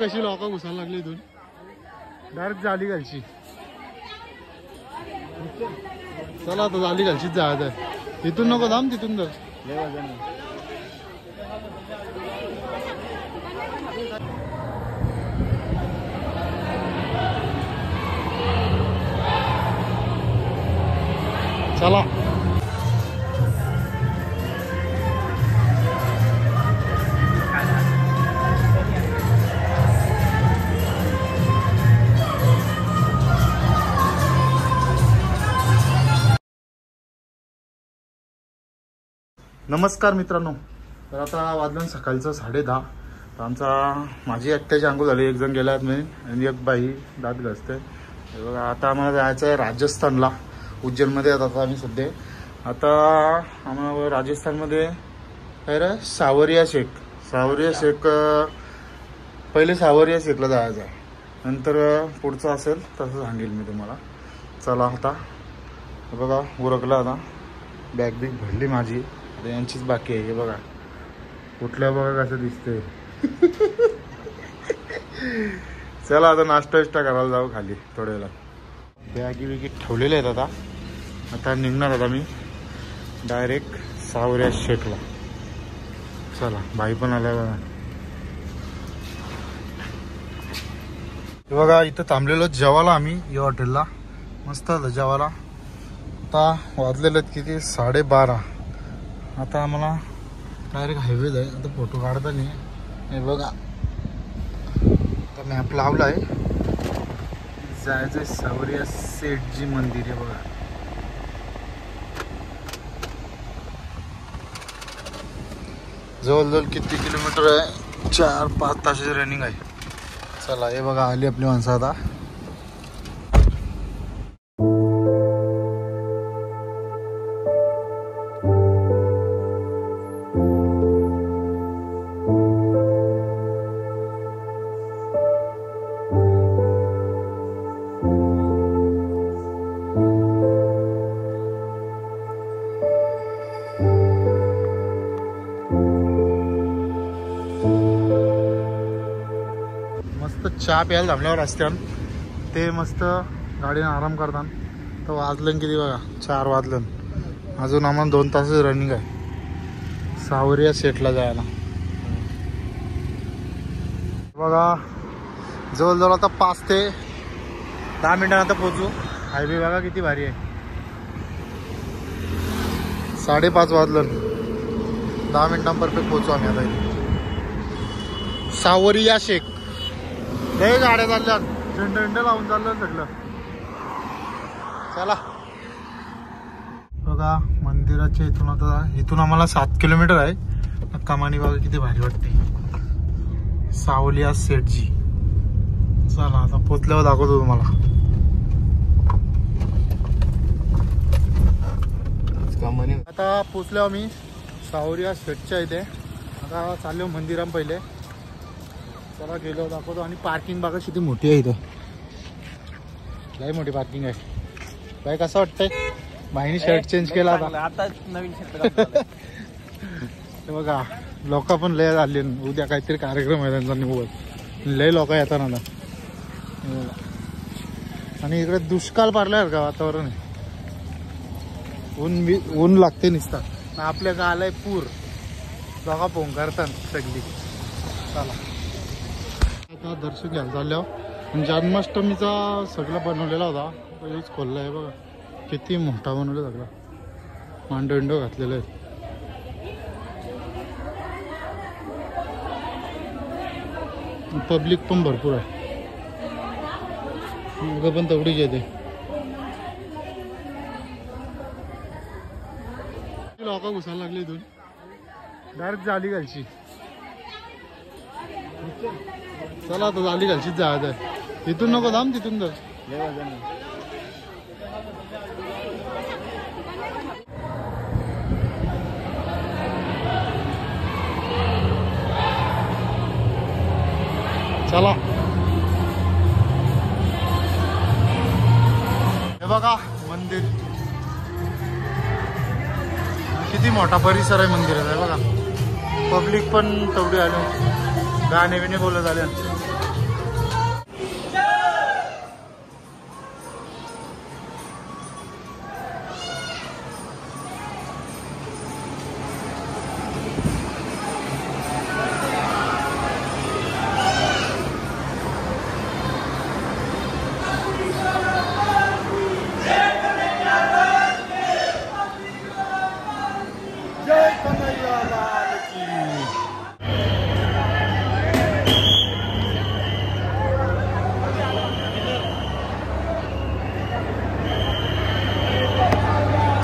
कशी लोक घुसायला लागली इथून डायरेक्ट जाली घालची. चला आता जाली घालशीच जायचं आहे. इथून नको थांब तिथून तर चला. नमस्कार मित्रांनो. तर आता वाजलं सकाळचं 10:30. तर माझी एकट्याची आंघोळ झाली. एक जण गेला मी आणि एक बाई दात घासते. बघा आता आम्हाला जायचं आहे राजस्थानला. उज्जैनमध्ये आता आम्ही सध्या. आता आम्हाला राजस्थानमध्ये काय रे सावरिया शेख पहिले सावरिया शेखला जायचं आहे. नंतर पुढचं असेल तसं सांगेल मी तुम्हाला. चला आता बघा उरकला. आता बॅग बिग भरली माझी. आता यांचीच बाकी आहे. हे बघा कुठल्या बघा कसं दिसतंय. चला आता नाश्ता करायला जाऊ खाली थोड्या वेळा. बॅगी बिगी ठेवलेले आहेत. आता निघणार आता मी डायरेक्ट सावरिया शेखला. चला भाई पण आला बघा. बघा इथं थांबलेलो जेवायला आम्ही या हॉटेलला. मस्त आलं जेवायला. आता वाजलेलं किती 12:30. आता आम्हाला डायरेक्ट हायवे आहे. आता फोटो काढता नाही. हे बघा आता मॅप लावला आहे. जायचं सावरिया सेठजी मंदिर आहे बघा. जवळजवळ किती किलोमीटर आहे. 4-5 तासाची रनिंग आहे. चला हे बघा आली आपली माणसं आता. चहा प्यायला थांबल्यावर रस्त्यान ते मस्त गाडीने आराम करतात. तर वाजलं किती बघा 4 वाजलं. अजून आम्हाला 2 तासाची रनिंग आहे सावरिया सेटला जायला. बघा जवळजवळ आता 5 ते 10 मिनिटांनंतर पोहोचू. हायवे बघा किती भारी आहे. 5:30 वाजलं. 10 मिनिटां परफेक्ट पोहोचू आम्ही आता इथे सावरिया शेख. लय गाड्या चालल्यात. झेंड लावून चाललं सगळं. चला बघा मंदिराच्या इथून आता इथून आम्हाला 7 किलोमीटर आहे. कमानी बघा किती भारी वाटते. सावलिया सेठजी. चला आता पोचल्यावर दाखवतो तुम्हाला. आता पोचल्यावर मी सावरिया सेठच्या इथे. आता चाललो मंदिरात पहिले. चला गेलो दाखवतो. आणि पार्किंग बघा किती मोठी आहे इथं. लय मोठी पार्किंग आहे. बाई कसं वाटतंय. बाईने शर्ट चेंज केला आता नवीन शर्ट. बघा लोक पण लय आले. उद्या काहीतरी कार्यक्रम आहे त्यांचा निवड. लय लोक येतात आता. आणि इकडे दुष्काळ पडलाय का वातावरण आहे. ऊन लागते निसतात. आपल्या का आलाय पूर. लोक पोंकारतात सगळी. चला आता दर्शन घ्यायला चालल्यावर. जन्माष्टमीचा सगळं बनवलेला होता. पहिलेच खोलला आहे बघा. किती मोठा बनवला सगळा. मांडो घातलेलं आहे. पब्लिक पण भरपूर आहे. मुलं पण तेवढीच येते. लोक घुसायला लागली इथून डायरेक्ट जाली घालची. चला आता जाली घालशीच जायचं आहे. इथून नको थांब तिथून तर चला. हे बघा मंदिर किती मोठा परिसर आहे मंदिराचा. बघा पब्लिक पण तेवढी आले. गाणे बिणे बोलत आले.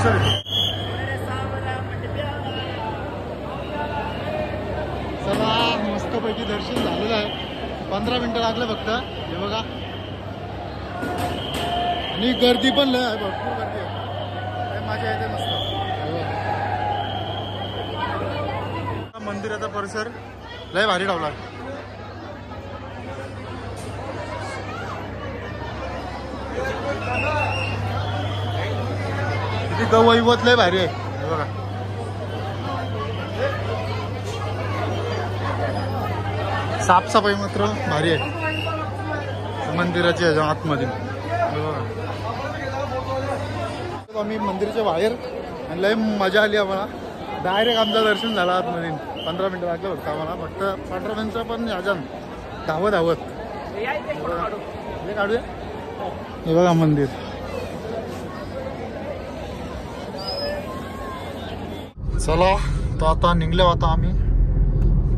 चल चला मस्तपैकी दर्शन झालेलं आहे. 15 मिनिटं लागले फक्त. हे बघा आणि गर्दी पण लय आहे, भरपूर गर्दी आहे. मजा येते मस्त. मंदिराचा परिसर लय भारी लावला. किती गवैवत लय भारी आहे. हे बघा साफसफाई मात्र भारी आहे मंदिराच्या आतमध्ये. आम्ही मंदिराच्या बाहेर आणि लय मजा आली आम्हाला. डायरेक्ट आमचं दर्शन झालं आतमध्ये. 15 मिनिटं लागलं होतं आम्हाला फक्त. 15 मिनिटं पण याच्यान धावत धावत हे काढूया. हे बघा मंदिर. चला तर आता निघलो आता आम्ही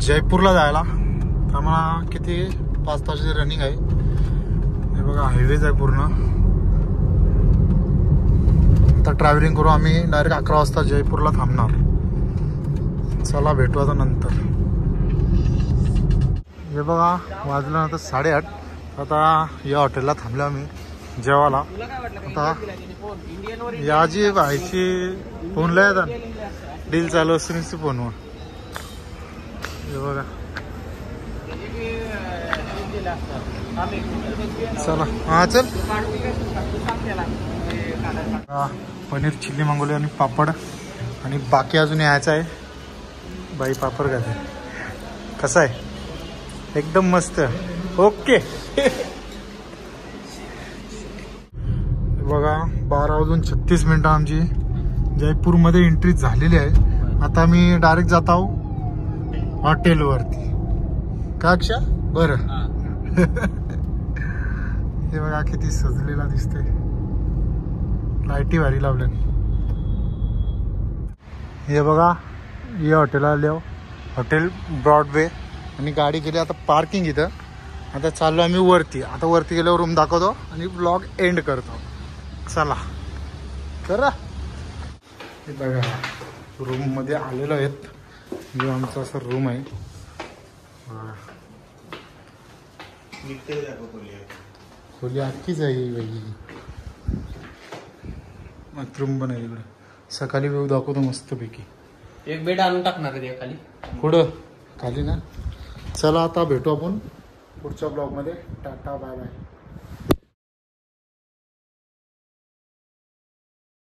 जयपूरला जायला. आम्हाला किती 5 तासाची रनिंग आहे. हे बघा हायवेज आहे पूर्ण. आता ट्रॅव्हलिंग करू आम्ही. डायरेक्ट 11 वाजता जयपूरला थांबणार. चला भेटू आता नंतर. हे बघा वाजलं नंतर 8:30. आता या हॉटेलला थांबलो आम्ही जेवायला. आता याची व्हायची फोनला येतात डील चालू असते नुसती फोनवर. हे बघा चला हा चल. पनीर चिल्ली मागवली आणि पापड आणि बाकी अजून यायचं आहे. बाई पापड घाते. कसं आहे? एकदम मस्त. ओके. बघा 12:36 आमची जयपूरमध्ये एंट्री झालेली आहे. आता मी डायरेक्ट जात आहो हॉटेलवरती. का अक्षा बरं. हे बघा किती सजलेला दिसते. लाईटी भारी लावल्या. हे बघा हे हॉटेल आले. हॉटेल ब्रॉडवे आणि गाडी गेली आता पार्किंग इथं. आता चाललो आम्ही वरती. आता वरती गेल्यावर रूम दाखवतो आणि ब्लॉग एंड करतो. चला करा. हे बघा रूममध्ये आलेलो आहेत. जो आमचा असा रूम आहे. खोली अख्खीच आहे बाई. बाथरूम पण आहे इकडे. सकाळी व्यू दाखवतो मस्तपैकी. एक बेड आणून टाकणार आहे खाली. पुढं खाली ना. चला आता भेटू आपण पुढच्या ब्लॉगमध्ये. Tata bye bye.